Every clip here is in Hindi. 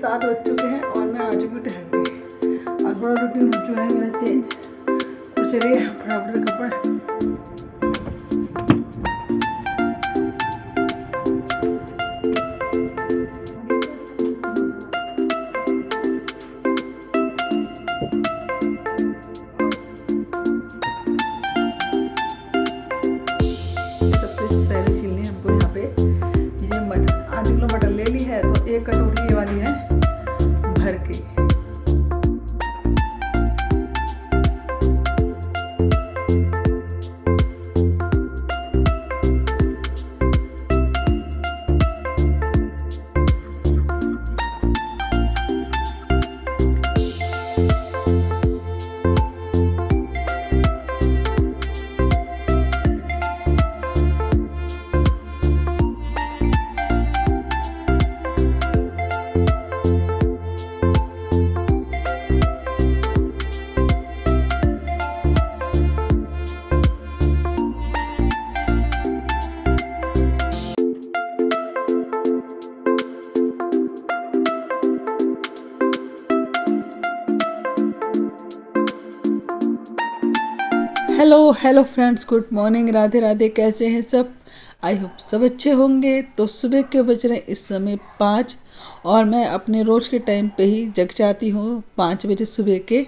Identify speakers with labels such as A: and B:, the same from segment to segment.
A: 7 बज चुके हैं और मैं आ चुकी हूँ टहल के। और थोड़ा रूटीन हो चुका है मेरा चेंज। तो चलिए फटाफट से कपड़े ले ली है। तो एक कटोरी ये वाली है भर के। Hello friends, good morning, Radhe Radhe. कैसे हैं सब? आई होप सब अच्छे होंगे। तो सुबह के बज रहे इस समय 5 और मैं अपने रोज के टाइम पे ही जग जाती हूँ 5 बजे सुबह के।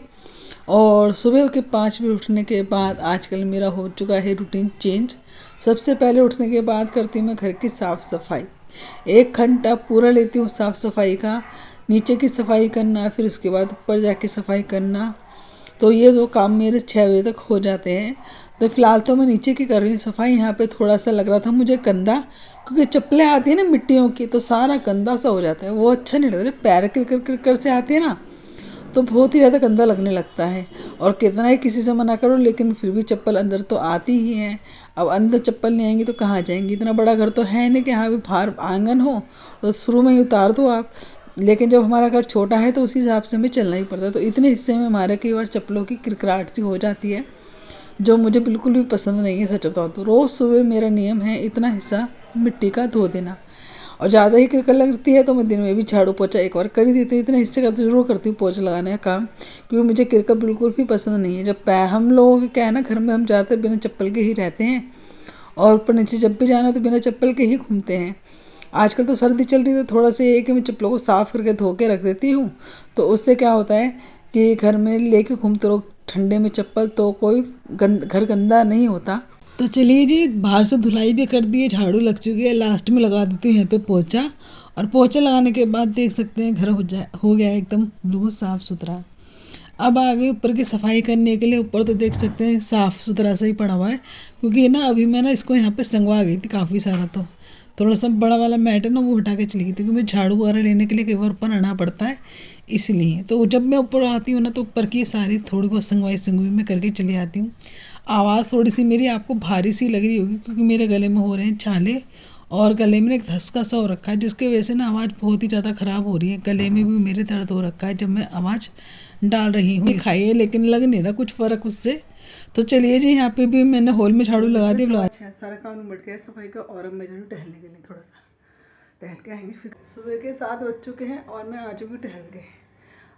A: और सुबह के 5 बजे उठने के बाद आजकल मेरा हो चुका है रूटीन चेंज। सबसे पहले उठने के बाद करती हूँ मैं घर की साफ़ सफाई। 1 घंटा पूरा लेती हूँ साफ़ सफाई का। नीचे की सफाई करना, फिर उसके बाद ऊपर जाके सफाई करना। तो ये 2 काम मेरे 6 बजे तक हो जाते हैं। तो फिलहाल तो मैं नीचे की कर रही हूँ सफाई। यहाँ पे थोड़ा सा लग रहा था मुझे गंदा, क्योंकि चप्पलें आती है ना मिट्टियों की, तो सारा गंदा सा हो जाता है। वो अच्छा नहीं लगता। पैर कर से आती है ना, तो बहुत ही ज़्यादा गंदा लगने लगता है। और कितना ही किसी से मना करो, लेकिन फिर भी चप्पल अंदर तो आती ही है। अब अंदर चप्पल नहीं आएंगी तो कहाँ जाएंगी? इतना बड़ा घर तो है नहीं कि हाँ भी बाहर आंगन हो तो शुरू में ही उतार दो आप। लेकिन जब हमारा घर छोटा है तो उसी हिसाब से हमें चलना ही पड़ता है। तो इतने हिस्से में हमारे कई बार चप्पलों की किरकिराहट सी हो जाती है, जो मुझे बिल्कुल भी पसंद नहीं है। सच बताऊँ तो रोज़ सुबह मेरा नियम है इतना हिस्सा मिट्टी का धो देना। और ज़्यादा ही किरकिर लगती है तो मैं दिन में भी झाड़ू पोछा एक बार कर ही देती हूँ। इतने हिस्से का जरूर करती हूँ पोछा लगाने का काम, क्योंकि मुझे किरकिर बिल्कुल भी पसंद नहीं है। जब पैर हम लोगों के क्या है ना, घर में हम ज़्यादातर बिना चप्पल के ही रहते हैं और ऊपर नीचे जब भी जाना तो बिना चप्पल के ही घूमते हैं। आजकल तो सर्दी चल रही है तो थोड़ा सा ये है कि मैं चप्पलों को साफ़ करके धो के रख देती हूँ। तो उससे क्या होता है कि घर में लेके घूमते रहो ठंडे में चप्पल, तो कोई घर गंदा नहीं होता। तो चलिए जी, बाहर से धुलाई भी कर दी है, झाड़ू लग चुकी है। लास्ट में लगा देती हूँ यहाँ पे पोछा। और पोछा लगाने के बाद देख सकते हैं घर हो गया एकदम बिल्कुल साफ़ सुथरा। अब आ गई ऊपर की सफाई करने के लिए। ऊपर तो देख सकते हैं साफ़ सुथरा सा ही पड़ा हुआ है, क्योंकि ना अभी मैं ना इसको यहाँ पे संगवा गई थी काफ़ी सारा। तो थोड़ा सा बड़ा वाला मैट है ना, वो हटा के चली गई थी, क्योंकि मैं झाड़ू वगैरह लेने के लिए कई बार ऊपर आना पड़ता है, इसलिए। तो जब मैं ऊपर आती हूँ ना, तो ऊपर की सारी थोड़ी बहुत संगवाई मैं करके चली आती हूँ। आवाज़ थोड़ी सी मेरी आपको भारी सी लग रही होगी, क्योंकि मेरे गले में हो रहे हैं छाले और गले में एक धसका सा हो रखा है, जिसकी वजह से ना आवाज़ बहुत ही ज़्यादा ख़राब हो रही है। गले में भी मेरे दर्द हो रखा है जब मैं आवाज़ डाल रही हूँ। खाइए, लेकिन लग नहीं रहा कुछ फ़र्क उससे। तो चलिए जी, यहाँ पे भी मैंने हॉल में झाड़ू लगा दिया। सारा काम निपट गया सफाई का, और अब मैं जाऊँ टहलने के लिए। थोड़ा सा टहल के आएंगे। फिर सुबह के 7 बज चुके हैं और मैं आ चुकी हूँ टहल के।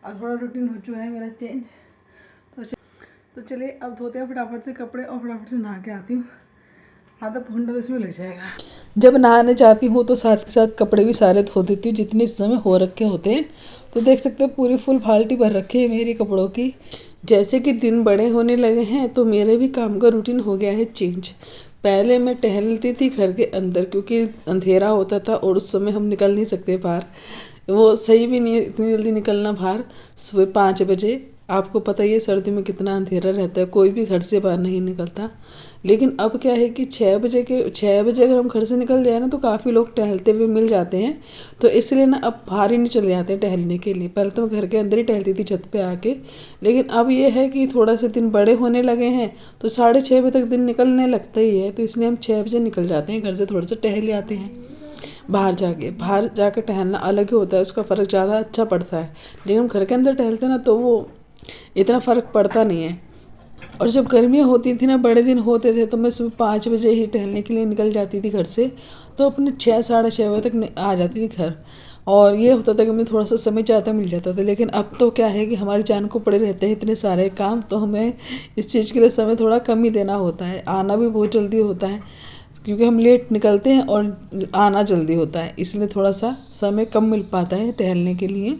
A: और थोड़ा रूटीन हो चुका है मेरा चेंज। तो चलिए अब धोते हैं फटाफट से कपड़े और फटाफट से नहा के आती हूँ। आधा घंटा तो इसमें लग जाएगा। जब नहाने जाती हूँ तो साथ के साथ कपड़े भी सारे धो देती हूँ जितने इस समय हो रखे होते हैं। तो देख सकते हैं पूरी फुल बाल्टी भर रखी है मेरी कपड़ों की। जैसे कि दिन बड़े होने लगे हैं तो मेरे भी काम का रूटीन हो गया है चेंज। पहले मैं टहलती थी घर के अंदर, क्योंकि अंधेरा होता था और उस समय हम निकल नहीं सकते बाहर। वो सही भी नहीं है इतनी जल्दी निकलना बाहर सुबह 5 बजे। आपको पता ही है सर्दी में कितना अंधेरा रहता है, कोई भी घर से बाहर नहीं निकलता। लेकिन अब क्या है कि 6 बजे अगर हम घर से निकल जाए ना, तो काफ़ी लोग टहलते हुए मिल जाते हैं। तो इसलिए ना अब बाहर ही नहीं चले जाते हैं टहलने के लिए। पहले तो मैं घर के अंदर ही टहलती थी छत पे आके, लेकिन अब ये है कि थोड़ा से दिन बड़े होने लगे हैं तो 6:30 बजे तक दिन निकलने लगता ही है। तो इसलिए हम 6 बजे निकल जाते हैं घर से, थोड़ा सा टहल आते हैं। बाहर जाके टहलना अलग ही होता है, उसका फ़र्क ज़्यादा अच्छा पड़ता है। लेकिन हम घर के अंदर टहलते हैं ना, तो वो इतना फ़र्क पड़ता नहीं है। और जब गर्मियाँ होती थी ना, बड़े दिन होते थे, तो मैं सुबह 5 बजे ही टहलने के लिए निकल जाती थी घर से। तो अपने 6 साढ़े 6 बजे तक आ जाती थी घर। और ये होता था कि मुझे थोड़ा सा समय ज़्यादा मिल जाता था, लेकिन अब तो क्या है कि हमारी जान को पड़े रहते हैं इतने सारे काम, तो हमें इस चीज़ के लिए समय थोड़ा कम ही देना होता है। आना भी बहुत जल्दी होता है क्योंकि हम लेट निकलते हैं और आना जल्दी होता है, इसलिए थोड़ा सा समय कम मिल पाता है टहलने के लिए।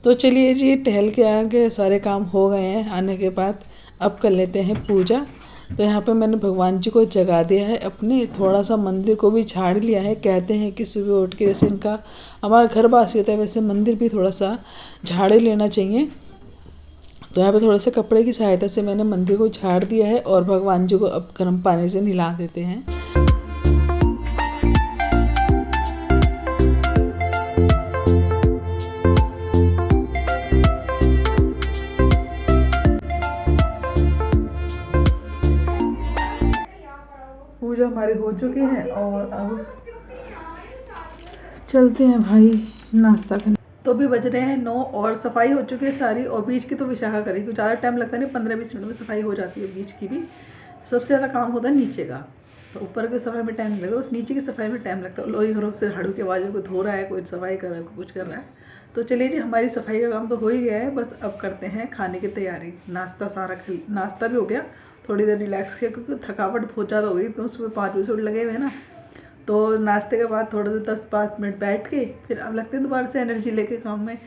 A: तो चलिए जी, टहल के आगे सारे काम हो गए हैं आने के बाद, अब कर लेते हैं पूजा। तो यहाँ पे मैंने भगवान जी को जगा दिया है अपने, थोड़ा सा मंदिर को भी झाड़ लिया है। कहते हैं कि सुबह उठ के जैसे इनका हमारा घर बासी होता है वैसे मंदिर भी थोड़ा सा झाड़ लेना चाहिए। तो यहाँ पे थोड़ा सा कपड़े की सहायता से मैंने मंदिर को झाड़ दिया है और भगवान जी को अब गर्म पानी से नहला देते हैं। पूजा हमारी हो चुकी है और अब चलते हैं भाई नाश्ता करने। तो भी बज रहे हैं 9 और सफाई हो चुकी है सारी, और बीच की तो विशाखा करेगी क्योंकि ज़्यादा टाइम लगता नहीं, 15-20 मिनट में सफाई हो जाती है बीच की भी। सबसे ज़्यादा काम होता है नीचे का, तो ऊपर की सफाई में टाइम नहीं लगता, बस नीचे की सफाई में टाइम लगता है। लोग घरों से झाड़ू के बाजू को धो रहा है, कोई सफाई कर रहा है, कुछ कर रहा है। तो चलिए जी, हमारी सफाई का काम तो हो ही गया है, बस अब करते हैं खाने की तैयारी। नाश्ता भी हो गया, थोड़ी देर रिलैक्स किया क्योंकि थकावट बहुत ज़्यादा हो गई, तो सुबह 5 बजे से लगे हुए हैं ना। तो नाश्ते के बाद थोड़ा देर 10-5 मिनट बैठ के फिर अब लगते हैं दोबारा से एनर्जी लेके काम में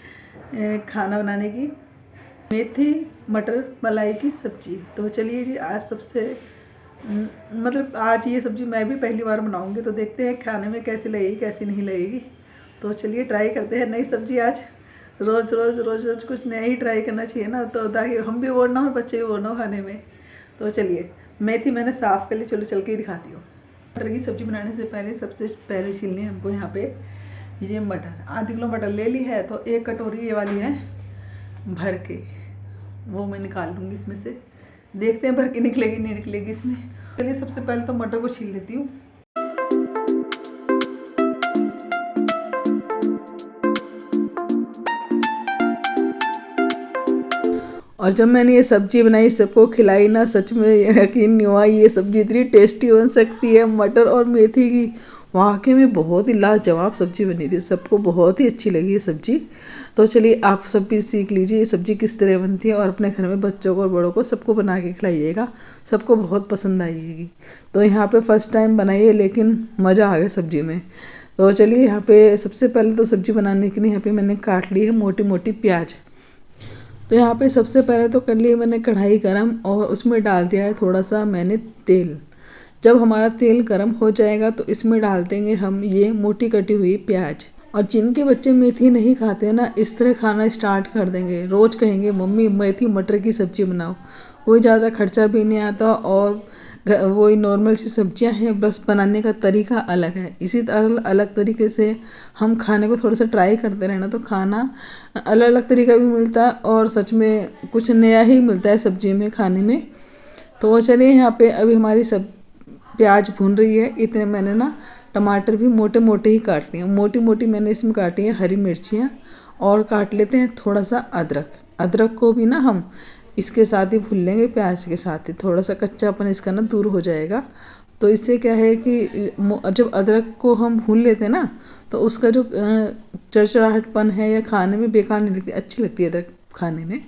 A: खाना बनाने की। मेथी मटर मलाई की सब्जी। तो चलिए जी, आज मतलब आज ये सब्जी मैं भी पहली बार बनाऊंगी, तो देखते हैं खाने में कैसी लगेगी कैसी नहीं लगेगी। तो चलिए ट्राई करते हैं नई सब्जी आज। रोज रोज कुछ नया ही ट्राई करना चाहिए ना, तो ताकि हम भी बोर ना हो, बच्चे भी बोर ना हो खाने में। तो चलिए, मेथी मैंने साफ कर ली, चलो चल के दिखाती हूँ। मटर की सब्जी बनाने से पहले सबसे पहले छीलनी है हमको यहाँ पे ये मटर। आधी किलो मटर ले ली है, तो 1 कटोरी ये वाली है भर के, वो मैं निकाल लूँगी इसमें से। देखते हैं भर के निकलेगी नहीं निकलेगी इसमें। चलिए सबसे पहले तो मटर को छील लेती हूँ। और जब मैंने ये सब्जी बनाई सबको खिलाई ना, सच में यकीन नहीं हुआ ये सब्जी इतनी टेस्टी बन सकती है। मटर और मेथी की वाकई में बहुत ही लाजवाब सब्जी बनी थी, सबको बहुत ही अच्छी लगी ये सब्जी। तो चलिए आप सब भी सीख लीजिए ये सब्जी किस तरह बनती है, और अपने घर में बच्चों को और बड़ों को सबको बना के खिलाइएगा, सबको बहुत पसंद आएगी। तो यहाँ पे फर्स्ट टाइम बनाइए, लेकिन मज़ा आ गया सब्जी में। तो चलिए, यहाँ पे सबसे पहले तो सब्जी बनाने के लिए यहाँ पे मैंने काट ली है मोटी मोटी प्याज। तो यहाँ पे सबसे पहले तो कर लिया मैंने कढ़ाई गरम, और उसमें डाल दिया है थोड़ा सा मैंने तेल। जब हमारा तेल गरम हो जाएगा तो इसमें डाल देंगे हम ये मोटी कटी हुई प्याज। और जिनके बच्चे मेथी नहीं खाते ना, इस तरह खाना स्टार्ट कर देंगे, रोज कहेंगे मम्मी मेथी मटर की सब्जी बनाओ। कोई ज़्यादा खर्चा भी नहीं आता, और वही नॉर्मल सी सब्जियां हैं, बस बनाने का तरीका अलग है। इसी तरह अलग तरीके से हम खाने को थोड़ा सा ट्राई करते रहना, तो खाना अलग अलग तरीका भी मिलता है और सच में कुछ नया ही मिलता है सब्जी में खाने में। तो चलिए, यहाँ पे अभी हमारी सब प्याज भून रही है, इतने मैंने ना टमाटर भी मोटे मोटे ही काट लिए। मोटी मोटी मैंने इसमें काटी है हरी मिर्चियाँ, और काट लेते हैं थोड़ा सा अदरक। अदरक को भी ना हम इसके साथ ही भून लेंगे, प्याज के साथ ही, थोड़ा सा कच्चापन इसका ना दूर हो जाएगा। तो इससे क्या है कि जब अदरक को हम भून लेते हैं ना, तो उसका जो चरचराहटपन है या खाने में बेकार नहीं लगती, अच्छी लगती है अदरक खाने में,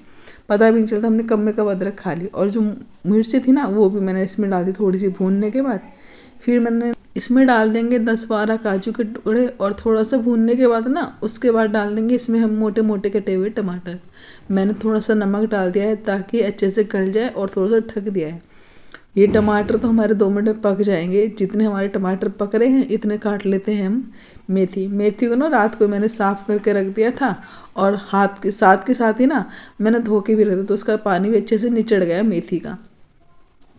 A: पता भी नहीं चलता हमने कब में कब अदरक खा ली। और जो मिर्ची थी ना, वो भी मैंने इसमें डाल दी थोड़ी सी भूनने के बाद। फिर मैंने इसमें डाल देंगे 10-12 काजू के टुकड़े, और थोड़ा सा भूनने के बाद ना उसके बाद डाल देंगे इसमें हम मोटे मोटे कटे हुए टमाटर। मैंने थोड़ा सा नमक डाल दिया है ताकि अच्छे से गल जाए, और थोड़ा सा ढक दिया है। ये टमाटर तो हमारे 2 मिनट में पक जाएंगे। जितने हमारे टमाटर पक रहे हैं इतने काट लेते हैं हम मेथी को ना रात को मैंने साफ़ करके रख दिया था, और हाथ के साथ ही ना मैंने धो के भी रख दिया, तो उसका पानी भी अच्छे से निचड़ गया मेथी का।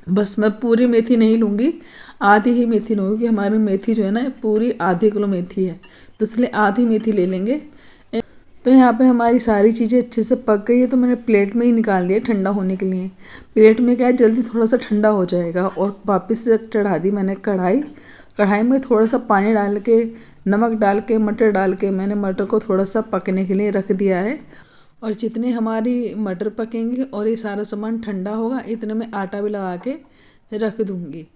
A: बस मैं पूरी मेथी नहीं लूँगी, आधी ही मेथी लूँगी। हमारी मेथी जो है ना पूरी आधे किलो मेथी है, तो इसलिए आधी मेथी ले लेंगे। तो यहाँ पे हमारी सारी चीज़ें अच्छे से पक गई है, तो मैंने प्लेट में ही निकाल दिया ठंडा होने के लिए। प्लेट में क्या है, जल्दी थोड़ा सा ठंडा हो जाएगा। और वापस से चढ़ा दी मैंने कढ़ाई में थोड़ा सा पानी डाल के, नमक डाल के, मटर डाल के मैंने मटर को थोड़ा सा पकने के लिए रख दिया है। और जितने हमारी मटर पकेंगे और ये सारा सामान ठंडा होगा, इतने में आटा भी लगा के रख दूँगी।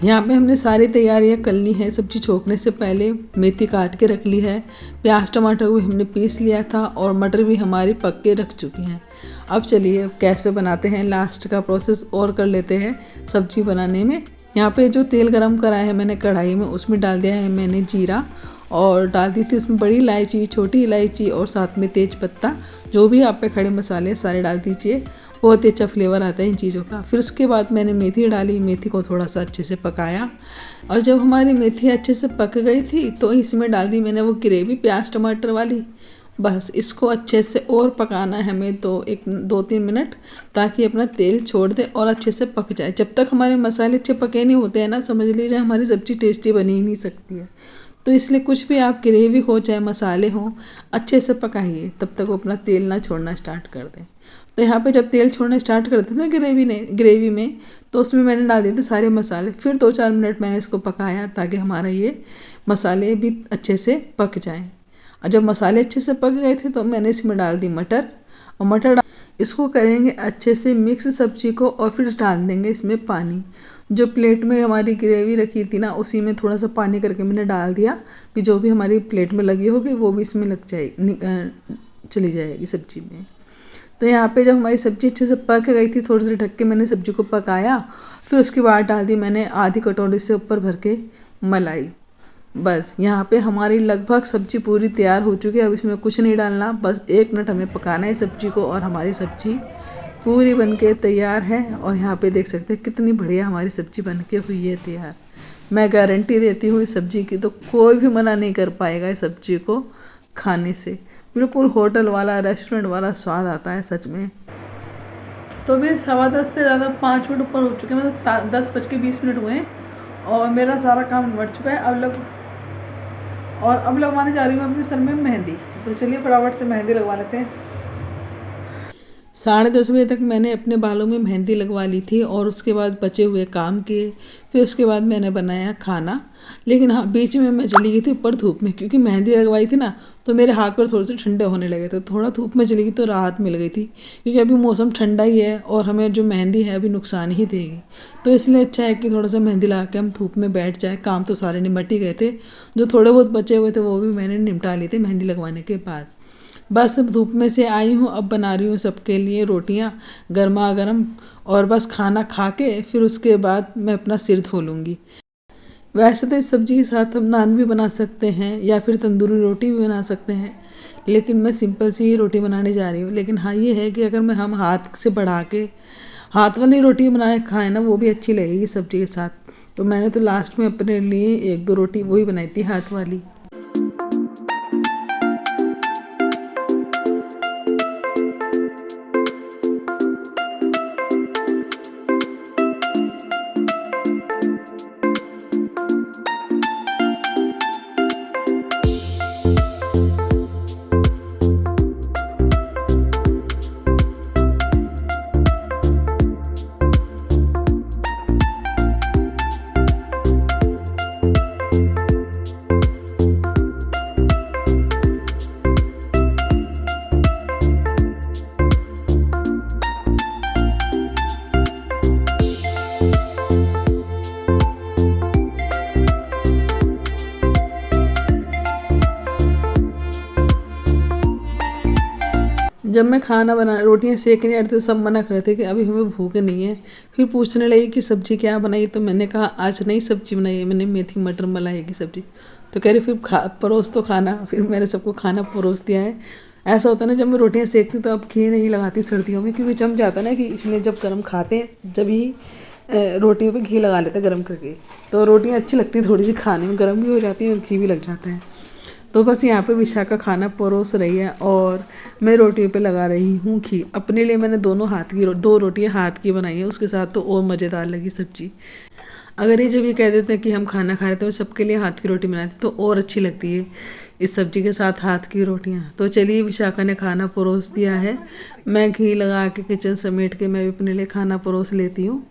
A: यहाँ पे हमने सारी तैयारियाँ कर ली हैं। सब्जी छोंकने से पहले मेथी काट के रख ली है, प्याज टमाटर भी हमने पीस लिया था और मटर भी हमारी पक के रख चुकी हैं। अब चलिए कैसे बनाते हैं, लास्ट का प्रोसेस और कर लेते हैं सब्जी बनाने में। यहाँ पे जो तेल गरम कराया है मैंने कढ़ाई में, उसमें डाल दिया है मैंने जीरा और डाल दी थी उसमें बड़ी इलायची, छोटी इलायची और साथ में तेज पत्ता। जो भी आप पे खड़े मसाले सारे डाल दीजिए, बहुत ही अच्छा फ्लेवर आता है इन चीज़ों का। फिर उसके बाद मैंने मेथी डाली, मेथी को थोड़ा सा अच्छे से पकाया और जब हमारी मेथी अच्छे से पक गई थी तो इसमें डाल दी मैंने वो ग्रेवी प्याज टमाटर वाली। बस इसको अच्छे से और पकाना है हमें तो 2-3 मिनट, ताकि अपना तेल छोड़ दे और अच्छे से पक जाए। जब तक हमारे मसाले अच्छे पके नहीं होते हैं ना, समझ लीजिए हमारी सब्ज़ी टेस्टी बनी ही नहीं सकती है। तो इसलिए कुछ भी आप ग्रेवी हो चाहे मसाले हों, अच्छे से पकाइए तब तक वो अपना तेल ना छोड़ना स्टार्ट कर दें। तो यहाँ पे जब तेल छोड़ना स्टार्ट कर देते ना ग्रेवी में, तो उसमें मैंने डाल दिए थे सारे मसाले। फिर 2-4 मिनट मैंने इसको पकाया ताकि हमारा ये मसाले भी अच्छे से पक जाएं। और जब मसाले अच्छे से पक गए थे तो मैंने इसमें डाल दी मटर, और इसको करेंगे अच्छे से मिक्स सब्जी को और फिर डाल देंगे इसमें पानी। जो प्लेट में हमारी ग्रेवी रखी थी ना, उसी में थोड़ा सा पानी करके मैंने डाल दिया कि जो भी हमारी प्लेट में लगी होगी वो भी इसमें लग जाएगी, चली जाएगी सब्जी में। तो यहाँ पे जब हमारी सब्जी अच्छे से पक गई थी, थोड़ी देर ढक के मैंने सब्जी को पकाया। फिर उसके बाद डाल दी मैंने आधी कटोरी से ऊपर भर के मलाई। बस यहाँ पे हमारी लगभग सब्जी पूरी तैयार हो चुकी है। अब इसमें कुछ नहीं डालना, बस 1 मिनट हमें पकाना है सब्जी को और हमारी सब्जी पूरी बनके तैयार है। और यहाँ पे देख सकते हैं कितनी बढ़िया हमारी सब्जी बनके हुई है तैयार। मैं गारंटी देती हूँ इस सब्जी की, तो कोई भी मना नहीं कर पाएगा इस सब्जी को खाने से। बिल्कुल होटल वाला, रेस्टोरेंट वाला स्वाद आता है सच में। तो भी 10:15 से ज़्यादा 5 मिनट ऊपर हो चुके हैं, मतलब 10:20 हुए हैं और मेरा सारा काम निपट चुका है। अब लगवाने जा रही हूँ अपने सर में मेहंदी। तो चलिए फटाफट से मेहंदी लगवा लेते हैं। 10:30 बजे तक मैंने अपने बालों में मेहंदी लगवा ली थी और उसके बाद बचे हुए काम किए। फिर उसके बाद मैंने बनाया खाना। लेकिन हाँ, बीच में मैं चली गई थी ऊपर धूप में, क्योंकि मेहंदी लगवाई थी ना, तो मेरे हाथ पर थोड़े से ठंडे होने लगे थे। थोड़ा धूप में चली गई तो राहत मिल गई थी, क्योंकि अभी मौसम ठंडा ही है और हमें जो मेहंदी है अभी नुकसान ही देगी। तो इसलिए अच्छा है कि थोड़ा सा मेहंदी लगा के हम धूप में बैठ जाए। काम तो सारे निपट ही गए थे, जो थोड़े बहुत बचे हुए थे वो भी मैंने निपटा लिए थे मेहंदी लगवाने के बाद। बस अब धूप में से आई हूँ, अब बना रही हूँ सबके लिए रोटियाँ गर्मा गर्म, और बस खाना खा के फिर उसके बाद मैं अपना सिर धो लूँगी। वैसे तो इस सब्जी के साथ हम नान भी बना सकते हैं या फिर तंदूरी रोटी भी बना सकते हैं, लेकिन मैं सिंपल सी ही रोटी बनाने जा रही हूँ। लेकिन हाँ, ये है कि अगर हम हाथ से बढ़ा के हाथ वाली रोटी बनाए खाएं ना, वो भी अच्छी लगेगी सब्जी के साथ। तो मैंने तो लास्ट में अपने लिए 1-2 रोटी वही बनाई थी हाथ वाली। जब मैं खाना बना रोटियां सेकने आ रही थी तो सब मना कर रहे थे कि अभी हमें भूख नहीं है। फिर पूछने लगी कि सब्जी क्या बनाई, तो मैंने कहा आज नई सब्जी बनाई है मैंने, मेथी मटर मलाई की सब्जी। तो कह रही फिर परोस तो खाना। फिर मैंने सबको खाना परोस दिया है। ऐसा होता है ना, जब मैं रोटियां सेकती तो अब घी नहीं लगाती सर्दियों में, क्योंकि जम जाता ना, कि इसलिए जब गर्म खाते हैं जब ही रोटियों पे घी लगा लेते हैं गर्म करके, तो रोटियां अच्छी लगती हैं थोड़ी सी खाने में, गर्म भी हो जाती हैं और घी भी लग जाता है। तो बस यहाँ पे विशाखा खाना परोस रही है और मैं रोटियों पे लगा रही हूँ घी। अपने लिए मैंने 2 रोटियाँ हाथ की बनाई है, उसके साथ तो और मज़ेदार लगी सब्जी। अगर ये जब ये कह देते हैं कि हम खाना खा रहे थे, तो सबके लिए हाथ की रोटी बनाती तो और अच्छी लगती है इस सब्जी के साथ हाथ की रोटियाँ। तो चलिए विशाखा ने खाना परोस दिया है, मैं घी लगा के किचन समेट के मैं भी अपने लिए खाना परोस लेती हूँ।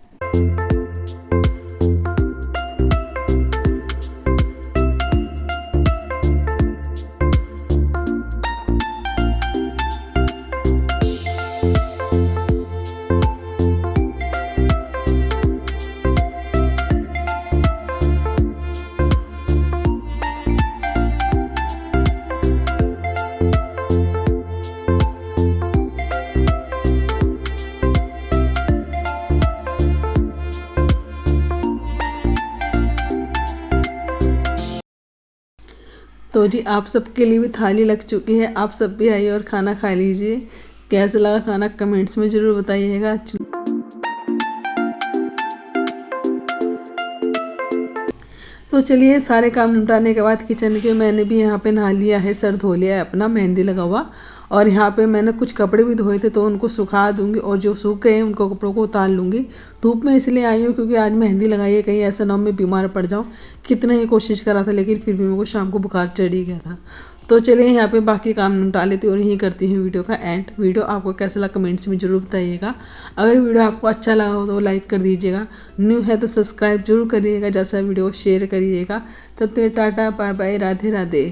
A: तो जी आप सबके लिए भी थाली लग चुकी है, आप सब भी आइए और खाना खा लीजिए। कैसा लगा खाना कमेंट्स में ज़रूर बताइएगा। तो चलिए सारे काम निपटाने के बाद किचन के मैंने भी यहाँ पे नहा लिया है, सर धो लिया है अपना, मेहंदी लगा हुआ। और यहाँ पे मैंने कुछ कपड़े भी धोए थे तो उनको सुखा दूंगी, और जो सूख गए हैं उनको कपड़ों को उतार लूँगी। धूप में इसलिए आई हूँ क्योंकि आज मेहंदी लगाई है, कहीं ऐसा ना हो मैं बीमार पड़ जाऊँ। कितने ही कोशिश करा था लेकिन फिर भी मेरे को शाम को बुखार चढ़ ही गया था। तो चलिए यहाँ पे बाकी काम निपटा लेती हूँ और यही करती हूँ वीडियो का एंड। वीडियो आपको कैसा लगा कमेंट्स में जरूर बताइएगा। अगर वीडियो आपको अच्छा लगा हो तो लाइक कर दीजिएगा, न्यू है तो सब्सक्राइब जरूर करिएगा, जैसा वीडियो शेयर करिएगा। तब तक टाटा बाय बाय, राधे राधे।